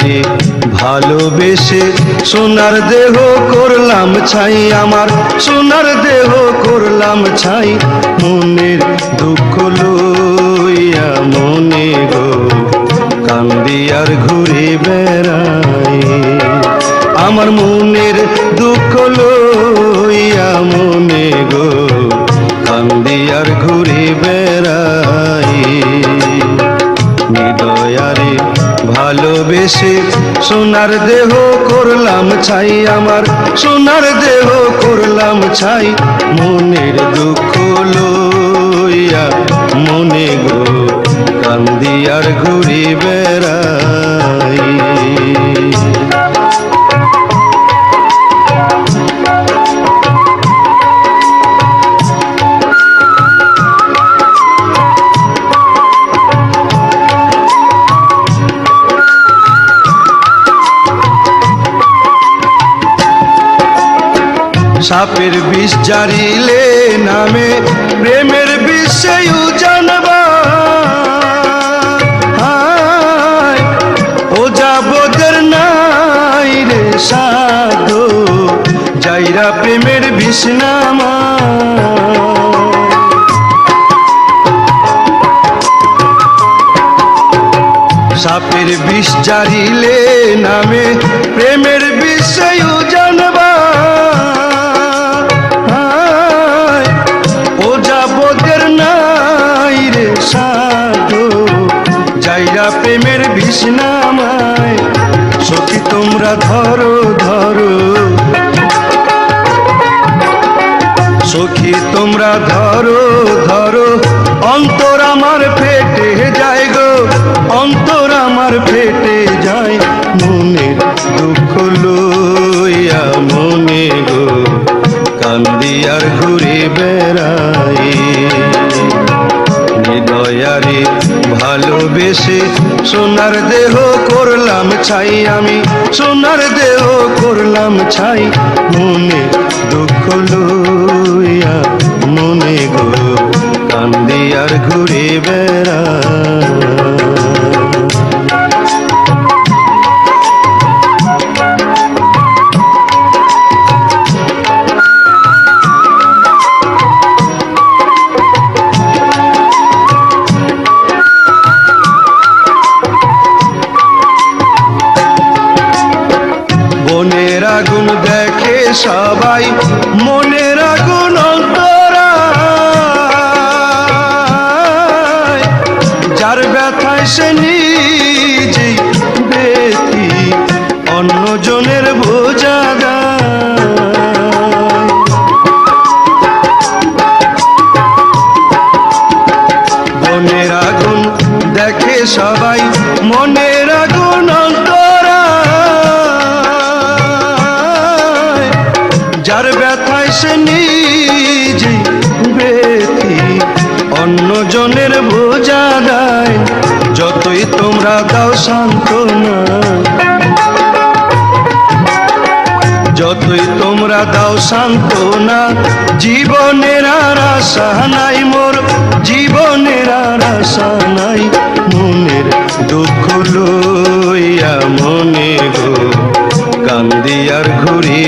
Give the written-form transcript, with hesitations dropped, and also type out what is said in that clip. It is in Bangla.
দয়ারে ভালোবেসে সোনার দেহ করলাম ছাই, আমার সোনার দেহ করলাম ছাই। মনের দুঃখ লইয়া মনে গো কান্দি আর ঘুরে বেড়াই, আমার মনের দুঃখ লইয়া মনে গো কান্দি আর ঘুরে বেড়াই। দয়ারে ভালোবেসে সোনার দেহ করলাম ছাই, আমার সোনার দেহ করলাম ছাই। মনের দুঃখ লইয়া মনে গো কান্দি আর ঘুরে বেড়াই। সাপের বিষ জারিলে নামে প্রেমের বিষে জানবা, ও যাবদের নাই রে সাধু যাইরা প্রেমের বিষ নামা। সাপের বিষ জারিলে নামে প্রেমের বিষে জানবা, প্রেমের বিষ নামায়। সখী তোমরা ধরো ধরো, সখী তোমরা ধরো ধরো, অন্তর আমার ফেটে যায় গো, অন্তর আমার ফেটে যায়। মনের দুঃখ লইয়া মনে গো কান্দি আর ঘুরে বেড়াই। দয়ারে ভালোবেসে সোনার দেহ করলাম ছাই, আমি সোনার দেহ করলাম ছাই। মনে দুঃখ লইয়া মনে গো কান্দি আর ঘুরে বেড়াই। মনের আগুন দেখে সবাই, মনের আগুন অন্তরায়, যার ব্যথায় সে নিজেই ব্যথি অন্যজনের বোঝা দেয়। মনের আগুন দেখে সবাই, মনের আগুন যার ব্যথায় সে নিজে ব্যথি অন্যজনের বোঝা দেয়। যতই তোমরা দাও সান্ত্বনা, যতই তোমরা দাও সান্ত্বনা, জীবনের আর আশা নাই মোর, জীবনের আর আশা নাই। মনের দুঃখ লইয়া মনে গো কান্দি আর ঘুরি